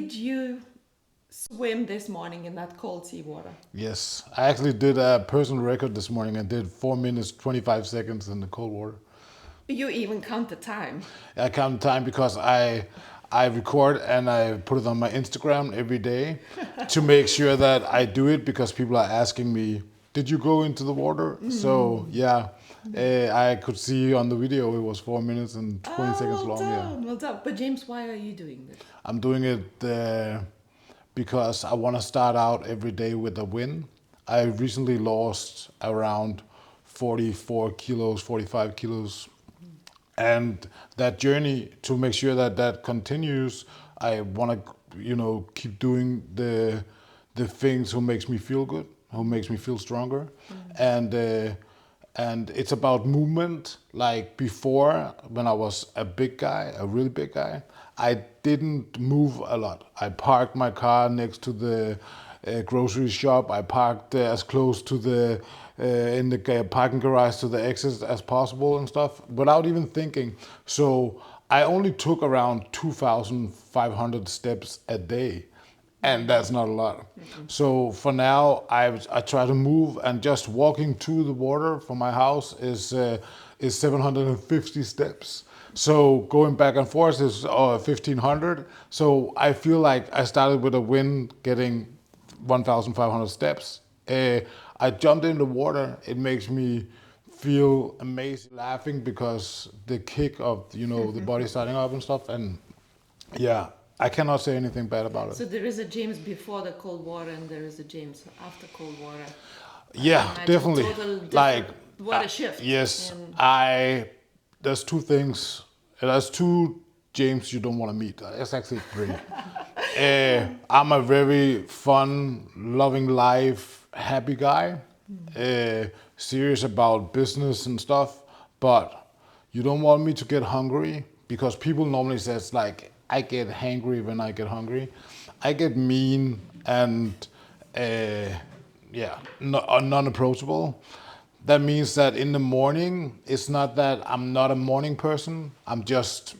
did you swim this morning in that cold sea water? Yes, I actually did a personal record this morning. I did 4 minutes 25 seconds in the cold water. You even count the time. I count time because I record and I put it on my Instagram every day to make sure that I do it because people are asking me, "Did you go into the water?" So yeah, I could see on the video it was 4 minutes and 20 seconds Well long. Yeah, done, well done. But James, why are you doing this? I'm doing it because I want to start out every day with a win. I recently lost around 44 kilos, 45 kilos. And that journey to make sure that that continues, I want to, keep doing the things who makes me feel good, who makes me feel stronger, and and it's about movement. Like before, when I was a big guy, a really big guy, I didn't move a lot. I parked my car next to the grocery shop. I parked as close to the in the parking garage to the exit as possible and stuff without even thinking. So I only took around 2,500 steps a day, and that's not a lot. So for now, I try to move, and just walking to the water from my house is 750 steps. So going back and forth is 1,500. So I feel like I started with a win, getting 1,500 steps. I jumped in the water. It makes me feel amazing, laughing because the kick of the body starting up and stuff. And yeah, I cannot say anything bad about it. So there is a James before the cold water and there is a James after cold water. Yeah, Imagine definitely. total different, Like, what a shift. yes, in- there's two things. There's two James you don't want to meet. It's actually three. I'm a very fun, loving life, happy guy. Serious about business and stuff. But you don't want me to get hungry because people normally says like, I get hangry when I get hungry. I get mean and non-approachable. That means that in the morning, it's not that I'm not a morning person. I'm just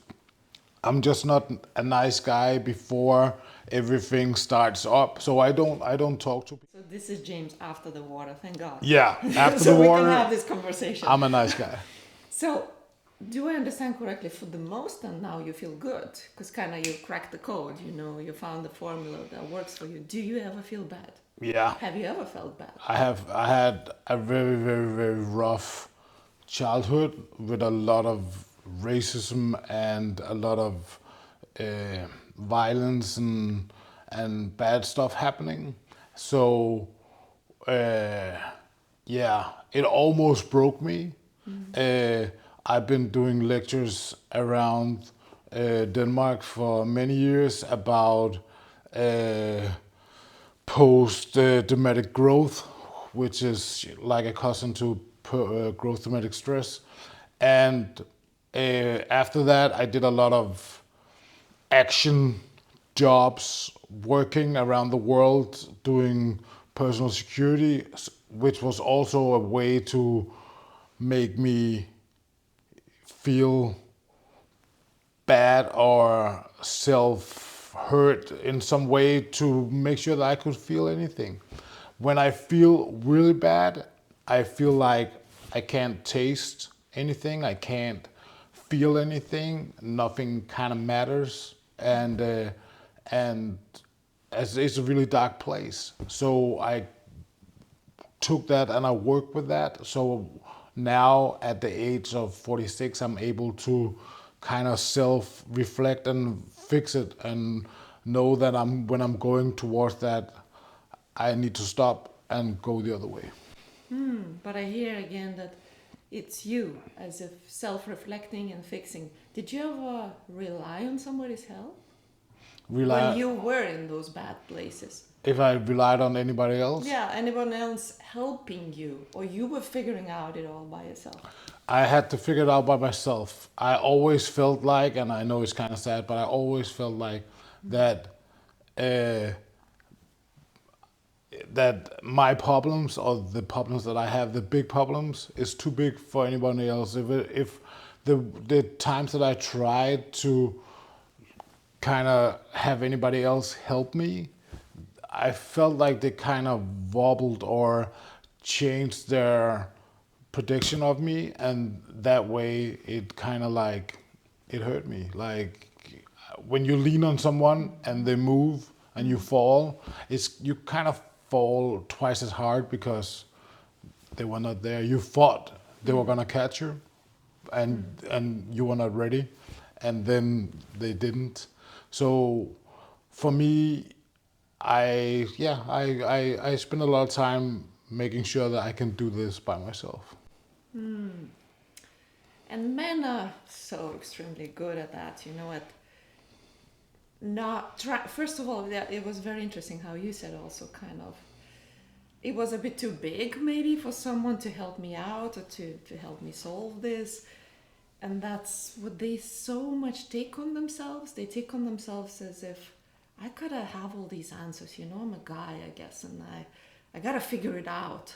not a nice guy before everything starts up. So I don't talk to people. So this is James after the water, thank God. Yeah, after So the we can water, have this conversation. I'm a nice guy. So, do I understand correctly? For the most, and now you feel good because kind of you cracked the code. You found the formula that works for you. Do you ever feel bad? Yeah. Have you ever felt bad? I had a very, very, very rough childhood with a lot of racism and a lot of violence and bad stuff happening. So yeah, it almost broke me. I've been doing lectures around Denmark for many years about post-traumatic growth, which is like a cousin to growth traumatic stress. And after that, I did a lot of action jobs working around the world doing personal security, which was also a way to make me feel bad or self hurt in some way to make sure that I could feel anything. When I feel really bad, I feel like I can't taste anything, I can't feel anything, nothing kind of matters, and it's a really dark place. So I took that and I worked with that. So now at the age of 46, I'm able to kind of self-reflect and fix it and know that when I'm going towards that, I need to stop and go the other way. But I hear again that it's you, as if self-reflecting and fixing. Did you ever rely on somebody's help when you were in those bad places? If I relied on anybody else, Yeah, anyone else helping you, or you were figuring out it all by yourself? I had to figure it out by myself. I always felt like, and I know it's kind of sad, but I always felt like that uh, that my problems or the problems that I have, the big problems, is too big for anybody else. If the times that I tried to kind of have anybody else help me, I felt like they kind of wobbled or changed their prediction of me, and that way it kind of like it hurt me. Like when you lean on someone and they move and you fall, it's you kind of fall twice as hard because they were not there. You thought they were gonna catch you, and you were not ready, and then they didn't. So for me, I spend a lot of time making sure that I can do this by myself. And men are so extremely good at that, you know, at not try. First of all, it was very interesting how you said also kind of it was a bit too big maybe for someone to help me out or to help me solve this. And that's what they so much take on themselves. They take on themselves as if I gotta have all these answers, you know, I'm a guy, I guess, and I gotta figure it out.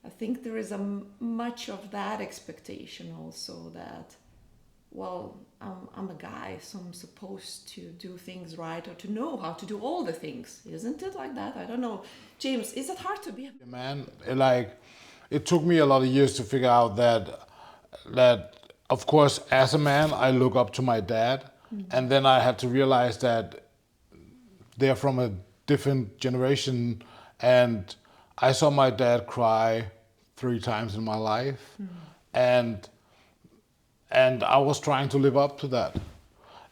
I think there is much of that expectation also that, well, I'm a guy, so I'm supposed to do things right or to know how to do all the things. Isn't it like that? I don't know. James, is it hard to be a Man, like it took me a lot of years to figure out that of course as a man I look up to my dad, and then I had to realize that they're from a different generation, and I saw my dad cry 3 times in my life, and I was trying to live up to that,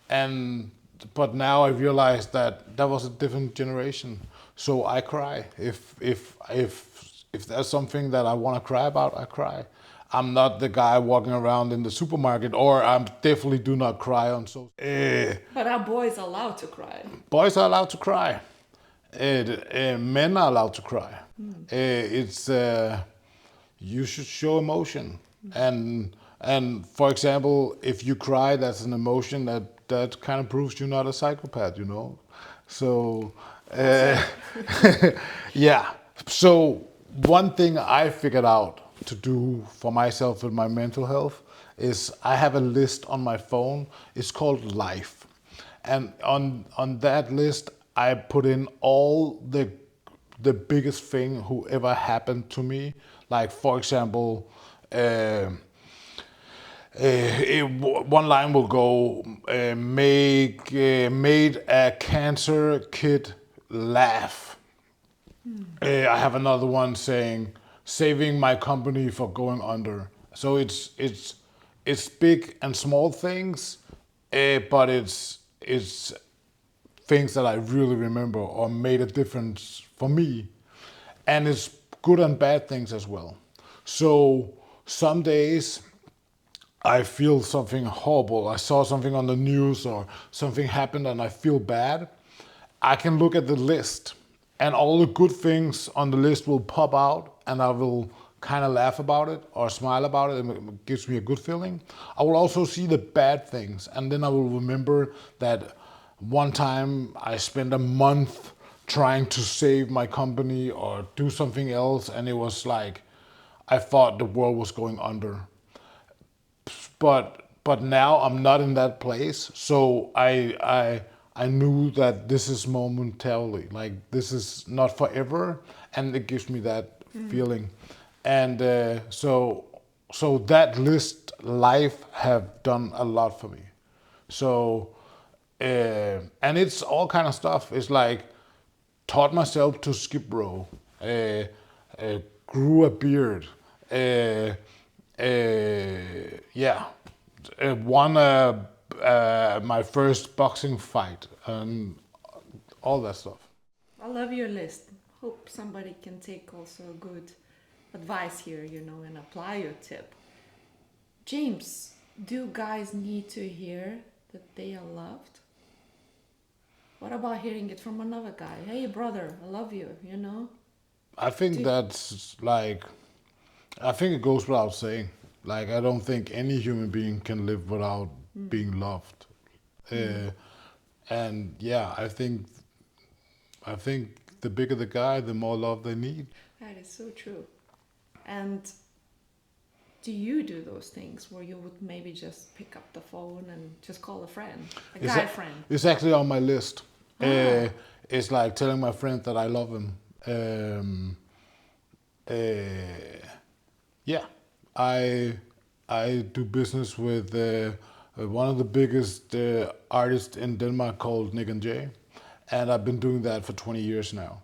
and but now I realize that that was a different generation. So I cry if there's something that I want to cry about, I cry. I'm not the guy walking around in the supermarket, or I definitely do not cry on so. But are boys allowed to cry? Boys are allowed to cry. Men are allowed to cry. It's you should show emotion, and for example, if you cry, that's an emotion that kind of proves you're not a psychopath, you know. So yeah. So one thing I figured out to do for myself with my mental health is I have a list on my phone. It's called Life, and on that list I put in all the biggest thing who ever happened to me. Like for example, one line will go, made a cancer kid laugh. I have another one saying, saving my company for going under. So it's big and small things, but it's things that I really remember or made a difference for me, and it's good and bad things as well. So some days I feel something horrible. I saw something on the news or something happened and I feel bad. I can look at the list and all the good things on the list will pop out and I will kind of laugh about it or smile about it, and it gives me a good feeling. I will also see the bad things, and then I will remember that one time I spent a month trying to save my company or do something else, and it was like I thought the world was going under. But now I'm not in that place, so I knew that this is momentarily, like this is not forever, and it gives me that feeling, and so that list life have done a lot for me. So and it's all kind of stuff. It's like taught myself to skip rope, grew a beard, uh, yeah, won my first boxing fight, and all that stuff. I love your list. Hope somebody can take also good advice here, you know, and apply your tip. James, do guys need to hear that they are loved? What about hearing it from another guy? Hey, brother, I love you, you know? I think that's like, I think it goes without saying. Like, I don't think any human being can live without being loved. And yeah, I think the bigger the guy, the more love they need. That is so true. And do you do those things where you would maybe just pick up the phone and just call a friend, a It's guy friend? it's actually on my list. Ah. It's like telling my friend that I love him. Uh, yeah, I I do business with one of the biggest artists in Denmark called Nick and Jay, and I've been doing that for 20 years now,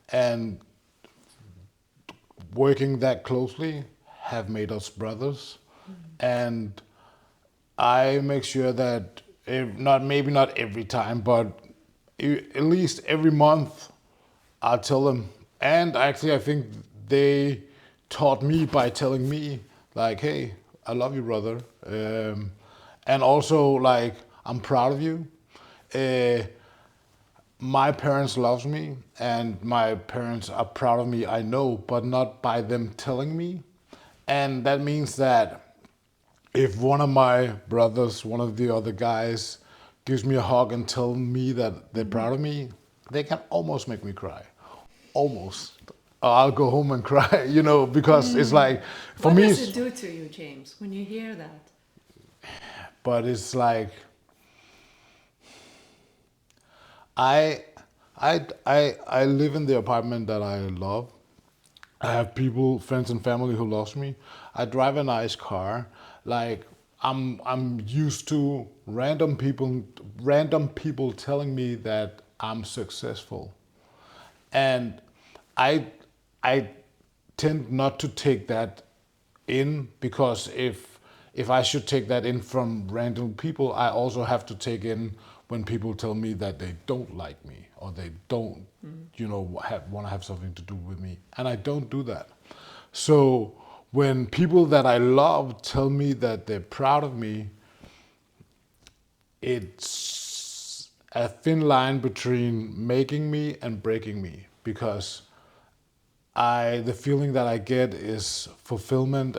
and working that closely have made us brothers, and I make sure that not maybe not every time, but at least every month I'll tell them. And actually, I think they taught me by telling me like, "Hey, I love you, brother," and also like, "I'm proud of you." Uh, my parents loves me and my parents are proud of me, I know, but not by them telling me. And that means that if one of my brothers, one of the other guys gives me a hug and tell me that they're proud of me, they can almost make me cry. Almost. I'll go home and cry, because it's like, for What me, does it do to you, James, when you hear that? but it's like, I, I live in the apartment that I love. I have people, friends and family who loves me. I drive a nice car. Like I'm used to random people telling me that I'm successful. And I I tend not to take that in, because if I should take that in from random people, I also have to take in when people tell me that they don't like me or they don't, want to have something to do with me, and I don't do that. So when people that I love tell me that they're proud of me, it's a thin line between making me and breaking me, because the feeling that I get is fulfillment,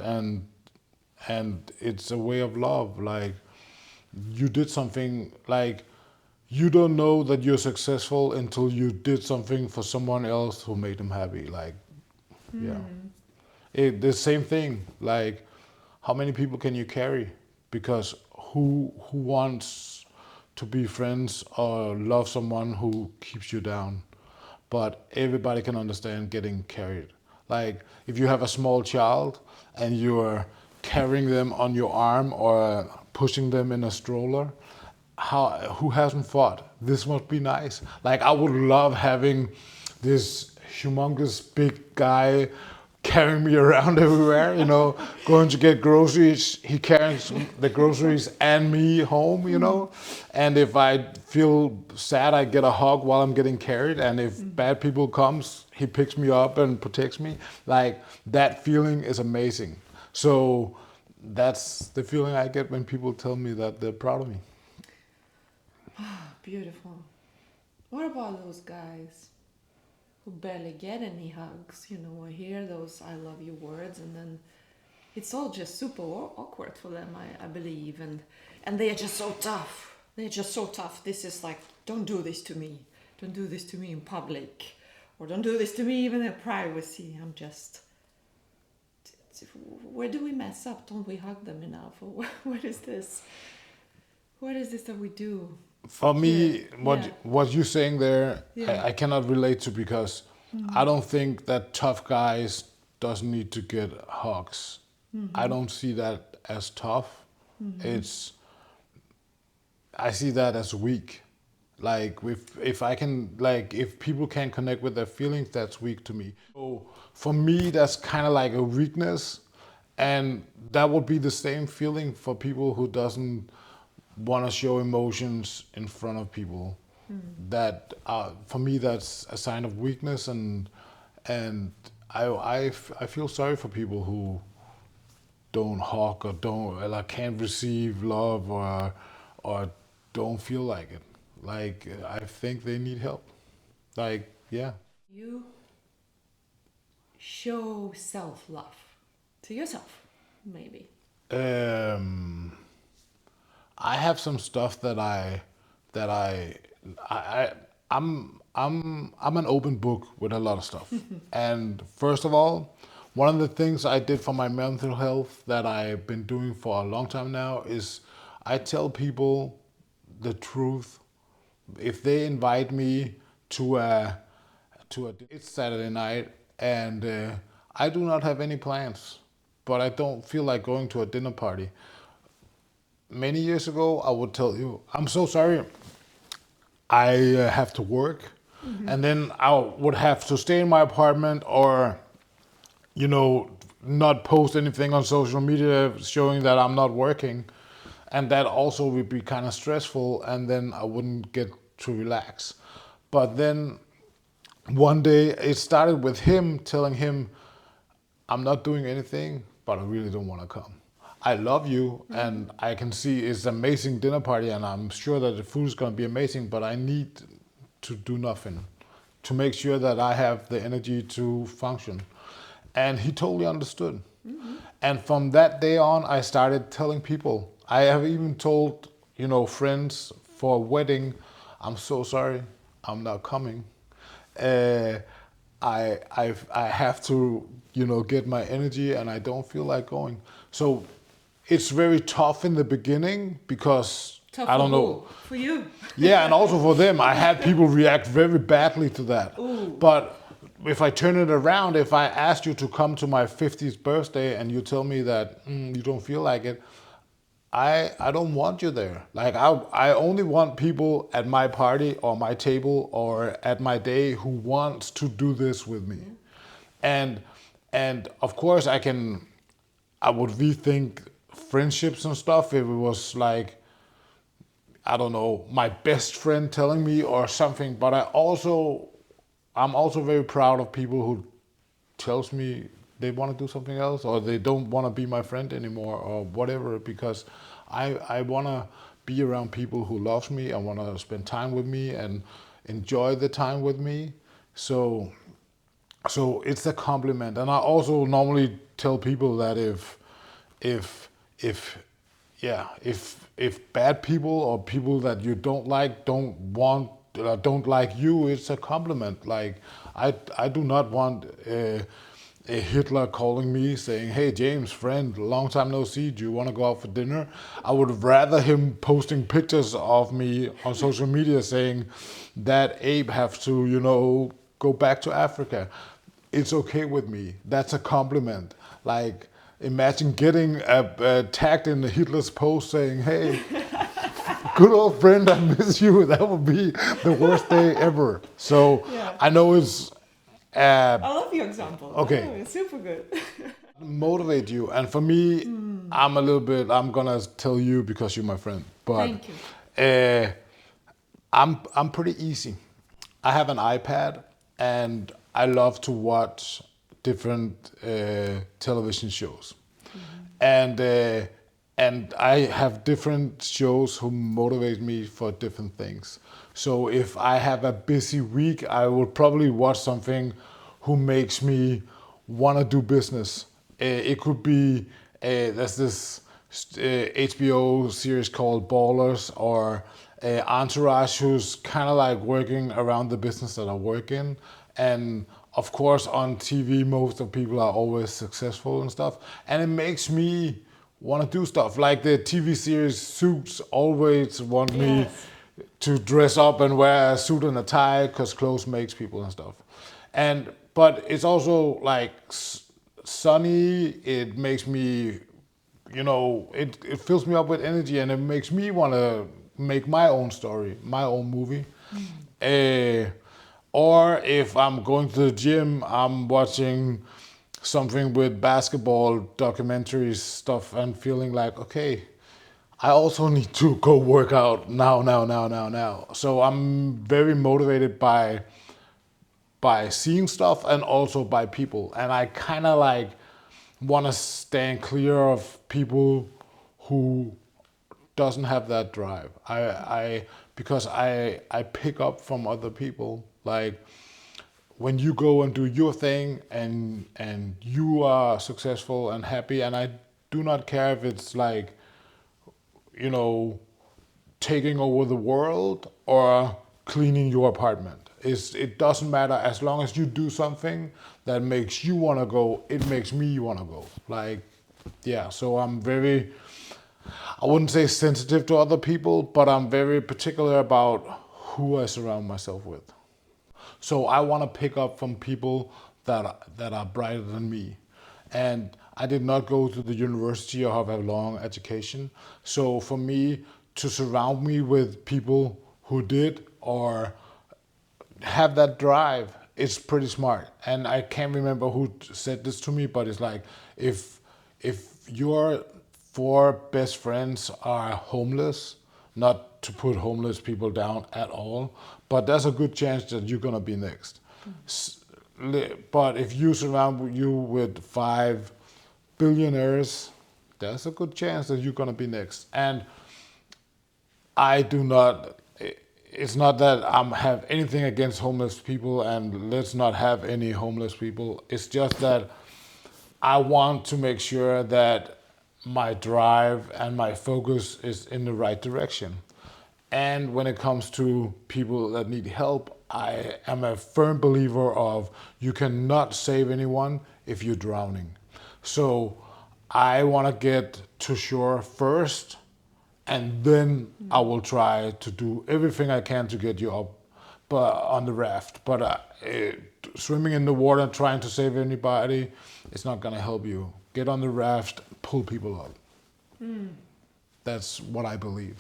and it's a way of love. Like, you did something, like, you don't know that you're successful until you did something for someone else who made them happy. Like, yeah. The same thing, like, how many people can you carry? Because who wants to be friends or love someone who keeps you down? But everybody can understand getting carried. Like, if you have a small child and you're carrying them on your arm or pushing them in a stroller, who hasn't thought this must be nice? Like, I would love having this humongous big guy carrying me around everywhere, going to get groceries. He carries the groceries and me home, And if I feel sad, I get a hug while I'm getting carried. And if bad people comes, he picks me up and protects me. Like, that feeling is amazing. So that's the feeling I get when people tell me that they're proud of me. Beautiful. What about those guys who barely get any hugs, or hear those I love you words, and then it's all just super awkward for them, I believe, and they are just so tough. They're just so tough. This is like, don't do this to me. Don't do this to me in public. Or don't do this to me even in privacy. I'm just... Where do we mess up? Don't we hug them enough? Or what is this? What is this that we do? For me, what you're saying there, Yeah. I cannot relate to, because I don't think that tough guys doesn't need to get hugs. I don't see that as tough. It's I see that as weak. Like, if I can, like, if people can't connect with their feelings, that's weak to me. So for me, that's kind of like a weakness, and that would be the same feeling for people who doesn't want to show emotions in front of people. That for me, that's a sign of weakness, and I feel sorry for people who don't hug or don't, like, can't receive love, or don't feel like it. Like, I think they need help. Like, yeah. You show self-love to yourself, maybe. Um, I have some stuff that I I'm an open book with a lot of stuff. And first of all, One of the things I did for my mental health that I've been doing for a long time now is I tell people the truth. If they invite me to a it's Saturday night and I do not have any plans, but I don't feel like going to a dinner party. Many years ago, I would tell you, I'm so sorry, I have to work, and then I would have to stay in my apartment or you know, not post anything on social media showing that I'm not working. And that also would be kind of stressful, and then I wouldn't get to relax. But then one day it started with him telling him, I'm not doing anything, but I really don't want to come. I love you, and I can see it's an amazing dinner party, and I'm sure that the food is going to be amazing, but I need to do nothing to make sure that I have the energy to function. And he totally understood. And from that day on, I started telling people. I have even told, friends for a wedding, I'm so sorry, I'm not coming. Uh, I have to, get my energy, and I don't feel like going. So it's very tough in the beginning because Tough I for don't know. who? For you. Yeah, and also for them, I had people react very badly to that. Ooh. But if I turn it around, if I asked you to come to my 50th birthday and you tell me that you don't feel like it, I don't want you there. Like I only want people at my party or my table or at my day who wants to do this with me. And and of course I would rethink friendships and stuff if it was like I don't know, my best friend telling me or something, but I'm also very proud of people who tells me they want to do something else or they don't want to be my friend anymore or whatever because I want to be around people who love me and want to spend time with me and enjoy the time with me. So it's a compliment. And I also normally tell people that if if yeah, if bad people or people that you don't like don't like you, it's a compliment. Like I do not want a Hitler calling me saying, "Hey James, friend, long time no see. Do you want to go out for dinner?" I would rather him posting pictures of me on social media saying that Abe have to, go back to Africa. It's okay with me. That's a compliment. Like imagine getting tagged in Hitler's post saying, "Hey, good old friend, I miss you." That would be the worst day ever. So Yeah. I know it's I love your example. okay. Oh, it's super good. Motivate you, and for me, I'm gonna tell you because you're my friend, but Thank you. I'm pretty easy. I have an iPad, and I love to watch different television shows, and and I have different shows who motivate me for different things. So if I have a busy week, I will probably watch something who makes me want to do business. It could be there's this HBO series called Ballers or Entourage, who's kind of like working around the business that I work in. And of course, on TV, most of people are always successful and stuff. And it makes me want to do stuff. Like the TV series Suits always want me Yes. to dress up and wear a suit and a tie because clothes makes people and stuff. But it's also like sunny. It makes me, it fills me up with energy and it makes me want to make my own story, my own movie. Or if I'm going to the gym, I'm watching something with basketball documentaries stuff and feeling like, okay, I also need to go work out now. So I'm very motivated by seeing stuff and also by people. And I kind of like want to stand clear of people who doesn't have that drive. I because I pick up from other people like when you go and do your thing and you are successful and happy, and I do not care if it's like, taking over the world or cleaning your apartment. It doesn't matter as long as you do something that makes you want to go. It makes me want to go. Like, yeah. So I'm very, I wouldn't say sensitive to other people, but I'm very particular about who I surround myself with. So I want to pick up from people that are brighter than me. And I did not go to the university or have a long education. So for me to surround me with people who did or have that drive, it's pretty smart. And I can't remember who said this to me, but it's like if your four best friends are homeless, not to put homeless people down at all, but there's a good chance that you're gonna be next. But if you surround you with five billionaires, there's a good chance that you're gonna be next. And I do not. It's not that I have anything against homeless people, and let's not have any homeless people. It's just that I want to make sure that my drive and my focus is in the right direction. And when it comes to people that need help, I am a firm believer of you cannot save anyone if you're drowning. So I want to get to shore first, and then I will try to do everything I can to get you up, but on the raft. But swimming in the water trying to save anybody, it's not gonna help you. Get on the raft, pull people up. That's what I believe.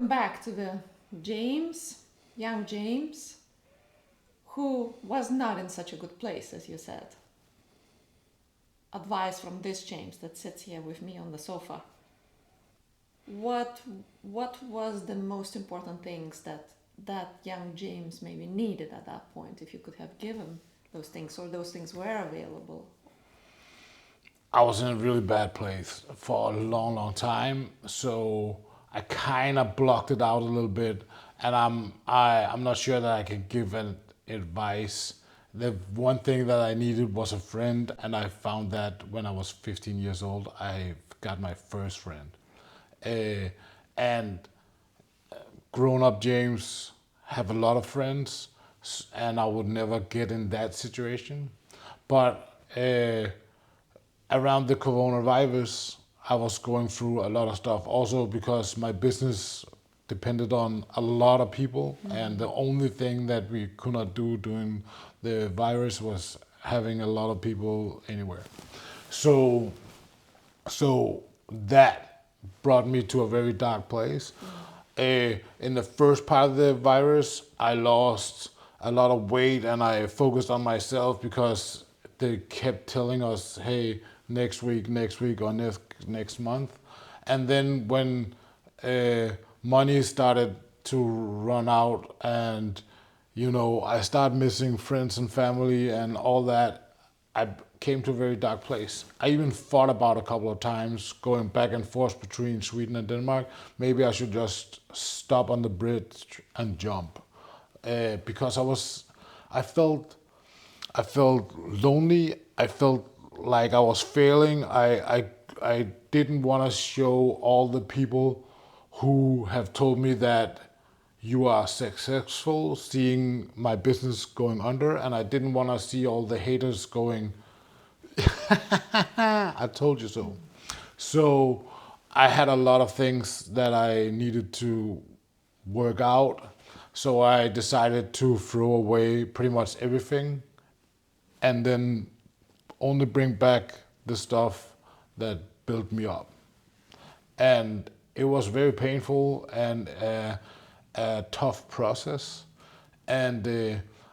Back to the James, young James, who was not in such a good place, as you said. Advice from this James that sits here with me on the sofa. What was the most important things that young James maybe needed at that point, if you could have given those things, or those things were available? I was in a really bad place for a long, long time, so I kind of blocked it out a little bit, and I'm not sure that I can give an advice. The one thing that I needed was a friend, and I found that when I was 15 years old. I got my first friend. And grown-up James have a lot of friends, and I would never get in that situation. But around the coronavirus, I was going through a lot of stuff. Also because my business depended on a lot of people, and the only thing that we could not do during the virus was having a lot of people anywhere. So that brought me to a very dark place. In the first part of the virus, I lost a lot of weight and I focused on myself because they kept telling us, hey, next week, or next month. And then when money started to run out and, I started missing friends and family and all that, I came to a very dark place. I even thought about a couple of times going back and forth between Sweden and Denmark. Maybe I should just stop on the bridge and jump, because I felt lonely. I felt like I was failing. I didn't want to show all the people who have told me that you are successful, seeing my business going under, and I didn't want to see all the haters going, I told you so. So I had a lot of things that I needed to work out. So I decided to throw away pretty much everything and then only bring back the stuff that built me up. And it was very painful and a tough process. And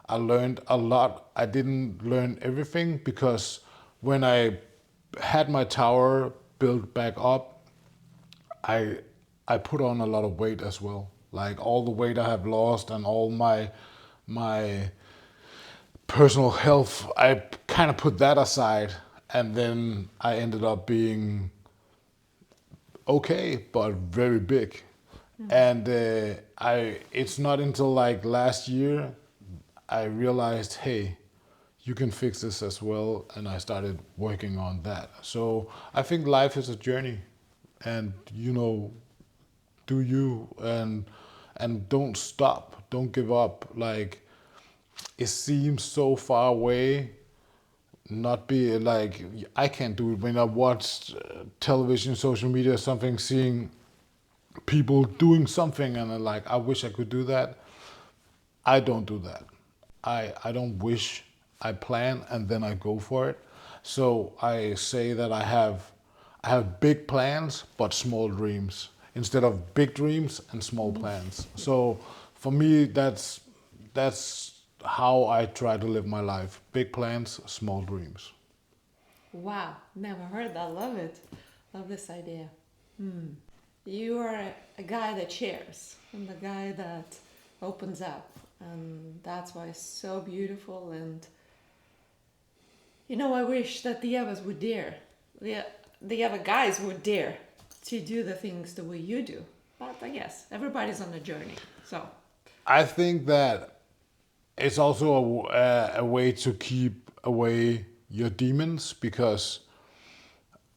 I learned a lot. I didn't learn everything because when I had my tower built back up, I put on a lot of weight as well. Like all the weight I have lost and all my personal health, I kind of put that aside, and then I ended up being okay, but very big. And it's not until like last year I realized, hey, you can fix this as well, and I started working on that. So I think life is a journey, and do you, and don't stop, don't give up. Like, it seems so far away, not be like, I can't do it. When I watch television, social media, something, seeing people doing something, and I'm like, I wish I could do that. I don't do that. I don't wish. I plan and then I go for it. So I say that I have big plans but small dreams instead of big dreams and small plans. So for me, that's how I try to live my life. Big plans, small dreams. Wow, never heard that. Love it. Love this idea. You are a guy that shares and a guy that opens up. And that's why it's so beautiful. And, I wish that the others would dare. The other guys would dare to do the things the way you do. But I guess everybody's on a journey. So I think that it's also a way to keep away your demons, because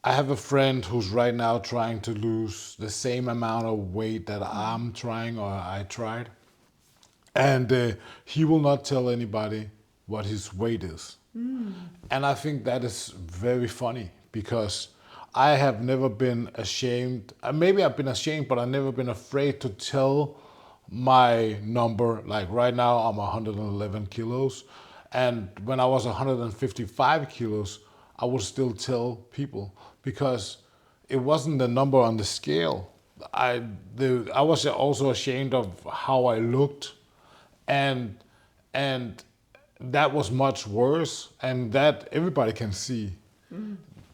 I have a friend who's right now trying to lose the same amount of weight that I'm trying, or I tried. And he will not tell anybody what his weight is. And I think that is very funny, because I have never been ashamed. Maybe I've been ashamed, but I've never been afraid to tell my number. Like right now, I'm 111 kilos. And when I was 155 kilos, I would still tell people, because it wasn't the number on the scale. I was also ashamed of how I looked, and and that was much worse, and that everybody can see.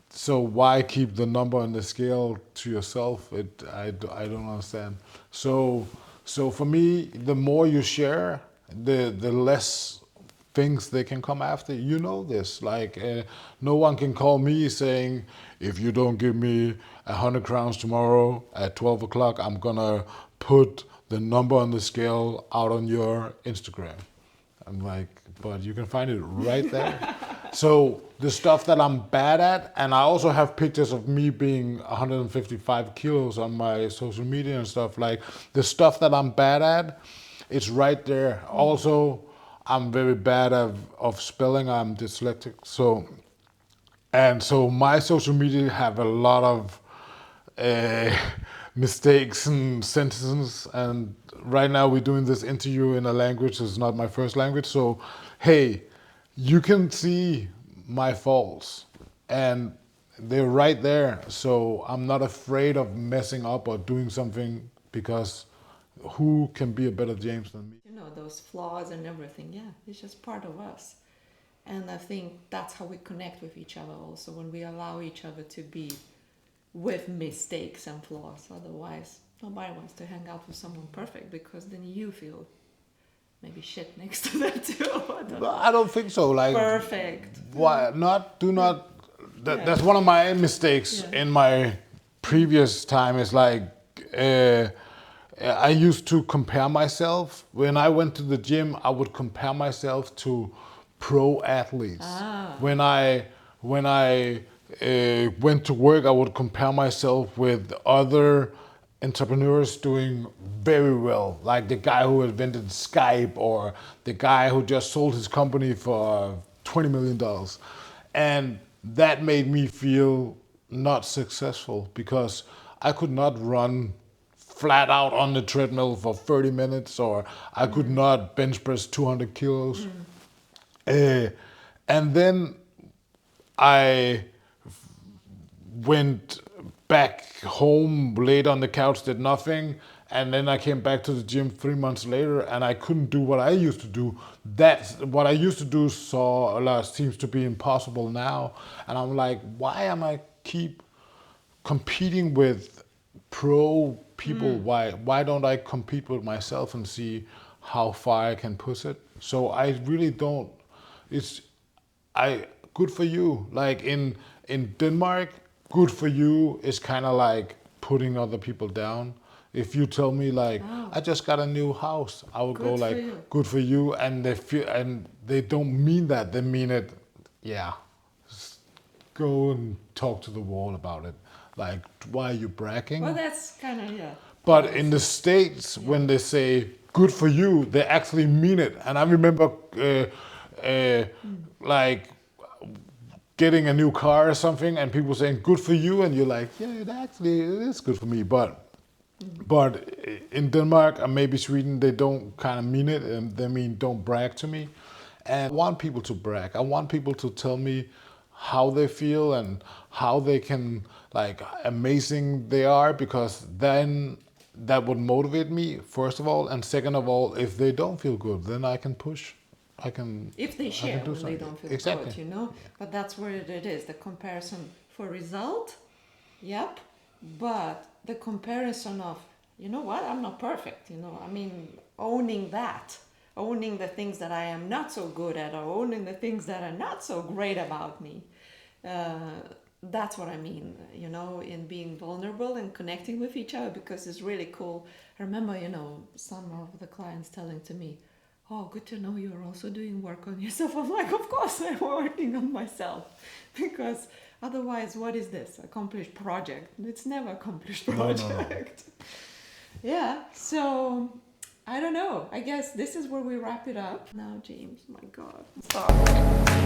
So why keep the number on the scale to yourself? I don't understand. So for me, the more you share, the less things they can come after. You know this. Like, no one can call me saying, if you don't give me 100 crowns tomorrow at 12 o'clock, I'm gonna put the number on the scale out on your Instagram. I'm like, but you can find it right there. So the stuff that I'm bad at, and I also have pictures of me being 155 kilos on my social media and stuff. Like, the stuff that I'm bad at, it's right there. Also, I'm very bad of spelling. I'm dyslexic. So my social media have a lot of uh, mistakes and sentences. And right now we're doing this interview in a language that's not my first language. So, hey, you can see my faults, and they're right there. So I'm not afraid of messing up or doing something, because who can be a better James than me? those flaws and everything. Yeah, it's just part of us. And I think that's how we connect with each other also, when we allow each other to be with mistakes and flaws. Otherwise, nobody wants to hang out with someone perfect, because then you feel maybe shit next to them too. I don't think so. Like, perfect. why not? Do not. Yeah. That's one of my mistakes in my previous time. Is like, I used to compare myself. When I went to the gym, I would compare myself to pro athletes. When I went to work, I would compare myself with other entrepreneurs doing very well, like the guy who invented Skype, or the guy who just sold his company for $20 million. And that made me feel not successful, because I could not run flat out on the treadmill for 30 minutes, or I could not bench press 200 kilos. And then I went back home, laid on the couch, did nothing, and then I came back to the gym 3 months later, and I couldn't do what I used to do. That's what I used to do seems to be impossible now, and I'm like, why am I keep competing with pro people? Why don't I compete with myself and see how far I can push it? So I really don't. It's good for you. Like in Denmark, good for you is kind of like putting other people down. If you tell me like, I just got a new house, I would go like, good for you, and they don't mean that. They mean it. Yeah, just go and talk to the wall about it. Like, why are you bragging? Well, that's kind of, yeah. But in the States, when they say good for you, they actually mean it. And I remember like getting a new car or something and people saying good for you, and you're like, yeah, it is good for me. But in Denmark and maybe Sweden, they don't kind of mean it, and they mean don't brag to me. And I want people to brag. I want people to tell me how they feel and how they can, like, amazing they are, because then that would motivate me, first of all. And second of all, if they don't feel good, then I can push. If they share when they don't feel exactly. good, you know. But that's where it is, the comparison for result. Yep. But the comparison of, you know what, I'm not perfect, you know. I mean, owning the things that I am not so good at, or owning the things that are not so great about me. That's what I mean, you know, in being vulnerable and connecting with each other, because it's really cool. I remember, you know, some of the clients telling to me, oh, good to know you're also doing work on yourself. I'm like, of course I'm working on myself, because otherwise, what is this? Accomplished project? It's never accomplished project. No. Yeah, so I don't know. I guess this is where we wrap it up. Now, James, my God. Stop.